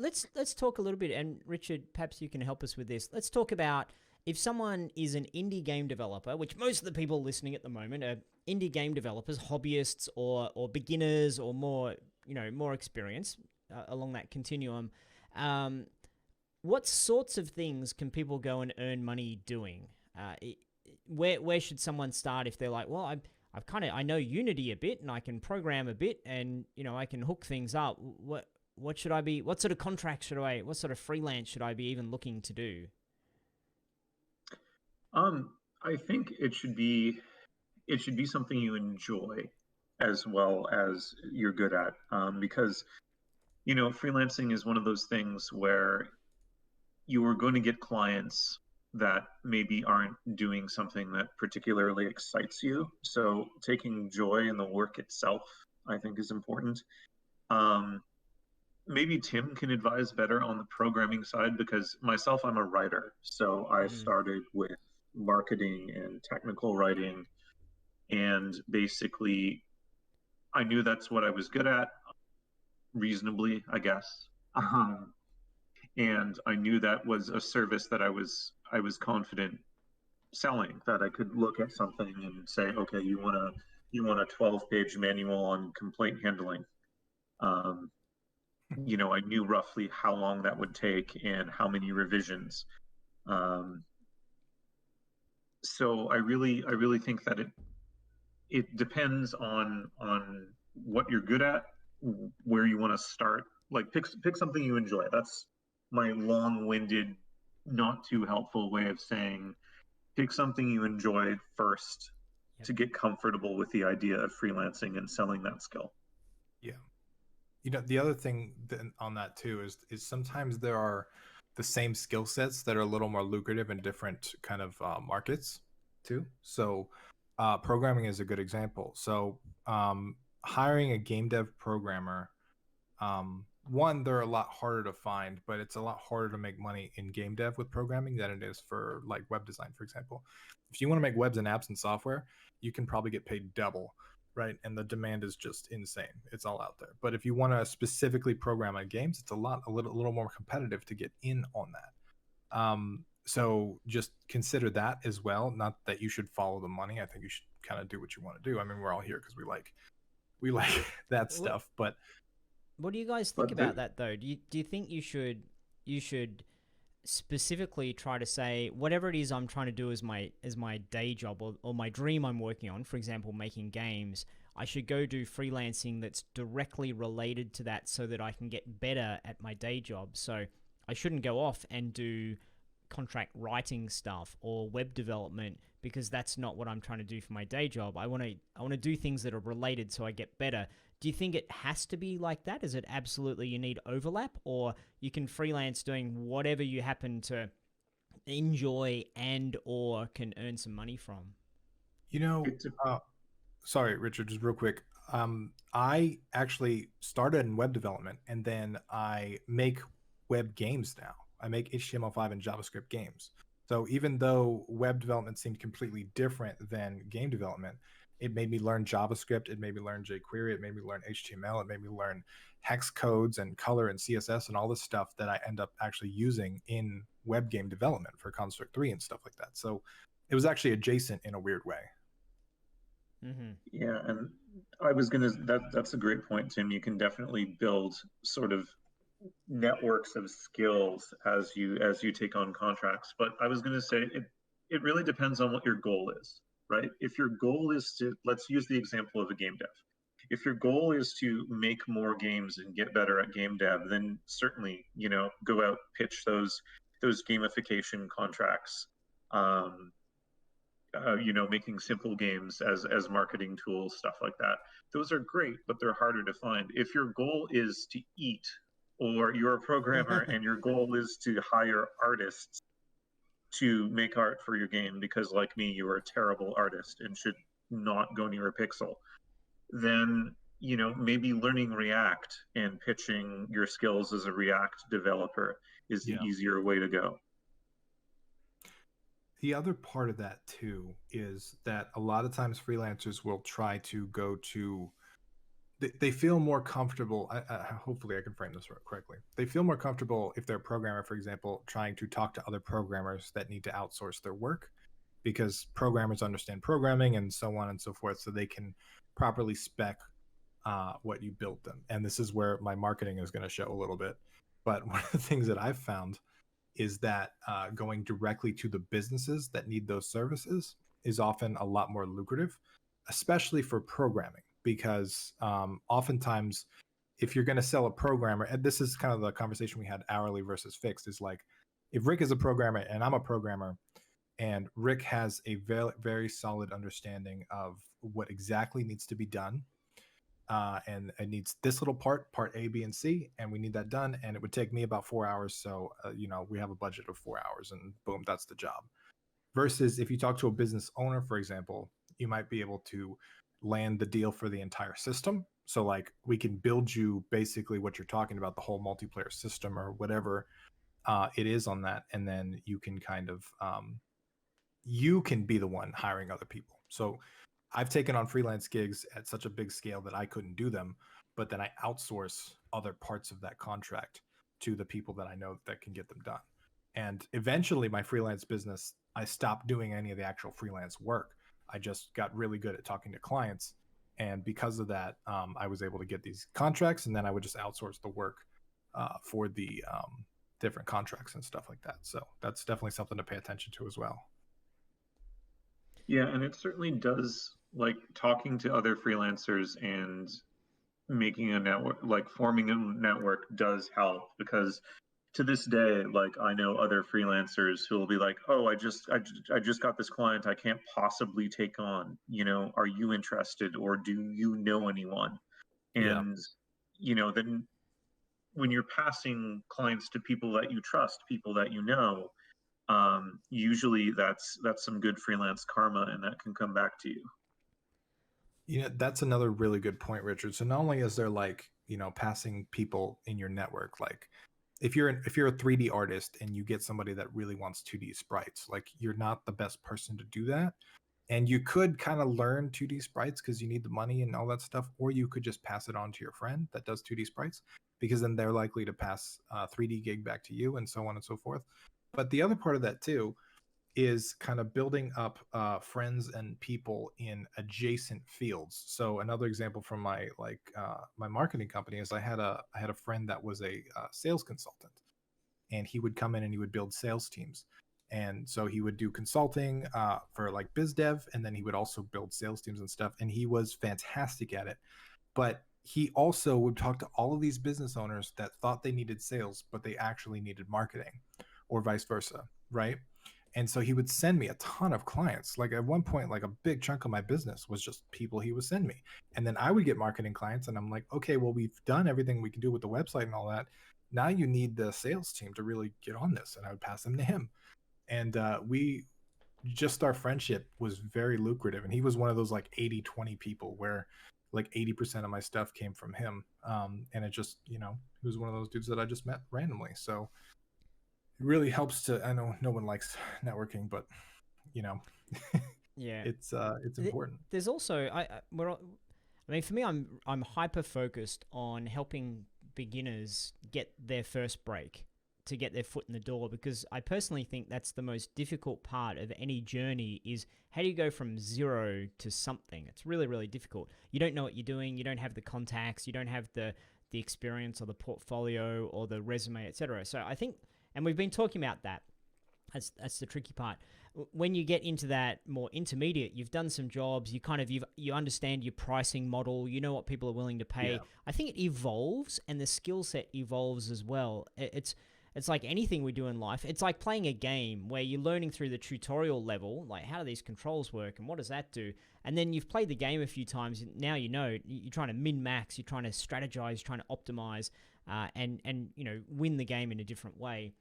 let's talk a little bit, and Richard, perhaps you can help us with this. Let's talk about if someone is an indie game developer, which most of the people listening at the moment are indie game developers, hobbyists or beginners or more more experience along that continuum. Um, what sorts of things can people go and earn money doing? Where should someone start if they're like, well, I know Unity a bit and I can program a bit and I can hook things up. What should I be? What sort of contract should I? What sort of freelance should I be even looking to do? I think it should be something you enjoy as well as you're good at, because freelancing is one of those things where you are going to get clients that maybe aren't doing something that particularly excites you. So taking joy in the work itself, I think, is important. Um, Maybe Tim can advise better on the programming side because myself, I'm a writer. So I Mm. started with marketing and technical writing, and basically I knew that's what I was good at, reasonably, I guess. And I knew that was a service that I was confident selling, that I could look at something and say, okay, you want a 12-page manual on complaint handling. Um, I knew roughly how long that would take and how many revisions. Um, so I really think that it depends on what you're good at, where you want to start. Like pick something you enjoy. That's my long-winded, not too helpful way of saying pick something you enjoy first Yep. to get comfortable with the idea of freelancing and selling that skill. Yeah. The other thing on that too is sometimes there are the same skill sets that are a little more lucrative in different kind of markets too. So programming is a good example. So hiring a game dev programmer, one, they're a lot harder to find, but it's a lot harder to make money in game dev with programming than it is for like web design, for example. If you want to make webs and apps and software, you can probably get paid double, right? And the demand is just insane. It's all out there. But if you want to specifically program on games, it's a little more competitive to get in on that. So just consider that as well. Not that you should follow the money. I think you should kind of do what you want to do. I mean, we're all here because we like that stuff. But What do you guys think about that though? Do you think you should specifically try to say whatever it is I'm trying to do as my day job or my dream I'm working on, for example, making games, I should go do freelancing that's directly related to that so that I can get better at my day job. So I shouldn't go off and do contract writing stuff or web development because that's not what I'm trying to do for my day job. I want to do things that are related so I get better. Do you think it has to be like that? Is it absolutely you need overlap, or you can freelance doing whatever you happen to enjoy and or can earn some money from? you know, sorry, Richard, just real quick. I actually started in web development and then I make web games now. I make HTML5 and JavaScript games. So even though web development seemed completely different than game development, it made me learn JavaScript, it made me learn jQuery, it made me learn HTML, it made me learn hex codes and color and CSS and all this stuff that I end up actually using in web game development for Construct 3 and stuff like that. So it was actually adjacent in a weird way. Mm-hmm. Yeah, and that's a great point, Tim. You can definitely build sort of networks of skills as you take on contracts. But I was gonna say it really depends on what your goal is, right? If your goal is to, let's use the example of a game dev. If your goal is to make more games and get better at game dev, then certainly, go out, pitch those gamification contracts. Um, Making simple games as marketing tools, stuff like that. Those are great, but they're harder to find. If your goal is to eat, or you're a programmer and your goal is to hire artists to make art for your game because, like me, you are a terrible artist and should not go near a pixel, then maybe learning React and pitching your skills as a React developer is the easier way to go. The other part of that too is that a lot of times freelancers will try to go to they feel more comfortable. Hopefully, I can frame this correctly. They feel more comfortable if they're a programmer, for example, trying to talk to other programmers that need to outsource their work, because programmers understand programming and so on and so forth, so they can properly spec what you built them. And this is where my marketing is going to show a little bit. But one of the things that I've found is that going directly to the businesses that need those services is often a lot more lucrative, especially for programming, because oftentimes if you're going to sell a programmer, and this is kind of the conversation we had, hourly versus fixed, is like, if Rick is a programmer and I'm a programmer, and Rick has a very, very solid understanding of what exactly needs to be done, and it needs this little part A, B, and C, and we need that done, and it would take me about 4 hours. So, we have a budget of 4 hours, and boom, that's the job. Versus if you talk to a business owner, for example, you might be able to land the deal for the entire system. So like, we can build you basically what you're talking about, the whole multiplayer system or whatever it is on that. And then you can kind of, you can be the one hiring other people. So I've taken on freelance gigs at such a big scale that I couldn't do them, but then I outsource other parts of that contract to the people that I know that can get them done. And eventually my freelance business, I stopped doing any of the actual freelance work. I just got really good at talking to clients. And because of that, I was able to get these contracts, and then I would just outsource the work for the different contracts and stuff like that. So that's definitely something to pay attention to as well. Yeah, and it certainly does, like, talking to other freelancers and making a network, like forming a network, does help, because to this day, like, I know other freelancers who will be like, oh, I just got this client I can't possibly take on, are you interested, or do you know anyone? And then when you're passing clients to people that you trust, people that usually that's some good freelance karma, and that can come back to you. That's another really good point, Richard. So not only is there like, passing people in your network, like if you're a 3D artist and you get somebody that really wants 2D sprites, like, you're not the best person to do that. And you could kind of learn 2D sprites because you need the money and all that stuff, or you could just pass it on to your friend that does 2D sprites, because then they're likely to pass a 3D gig back to you, and so on and so forth. But the other part of that too is kind of building up friends and people in adjacent fields. So another example from my my marketing company is I had a friend that was a sales consultant, and he would come in and he would build sales teams. And so he would do consulting for like biz dev, and then he would also build sales teams and stuff. And he was fantastic at it. But he also would talk to all of these business owners that thought they needed sales, but they actually needed marketing, or vice versa, right? And so he would send me a ton of clients. Like at one point, like a big chunk of my business was just people he would send me. And then I would get marketing clients, and I'm like, okay, well, we've done everything we can do with the website and all that. Now you need the sales team to really get on this. And I would pass them to him. And our friendship was very lucrative. And he was one of those like 80-20 people where like 80% of my stuff came from him. And it just, he was one of those dudes that I just met randomly. So it really helps to, I know no one likes networking, but yeah, it's important. There's also, I mean, for me, I'm hyper focused on helping beginners get their first break, to get their foot in the door, because I personally think that's the most difficult part of any journey, is how do you go from zero to something? It's really, really difficult. You don't know what you're doing. You don't have the contacts. You don't have the experience or the portfolio or the resume, etc. So I think, and we've been talking about that. That's the tricky part. When you get into that more intermediate, you've done some jobs, you understand your pricing model, you know what people are willing to pay. Yeah. I think it evolves, and the skill set evolves as well. It's like anything we do in life. It's like playing a game where you're learning through the tutorial level, like how do these controls work and what does that do? And then you've played the game a few times. Now you're trying to min-max, you're trying to strategize, trying to optimize, and win the game in a different way.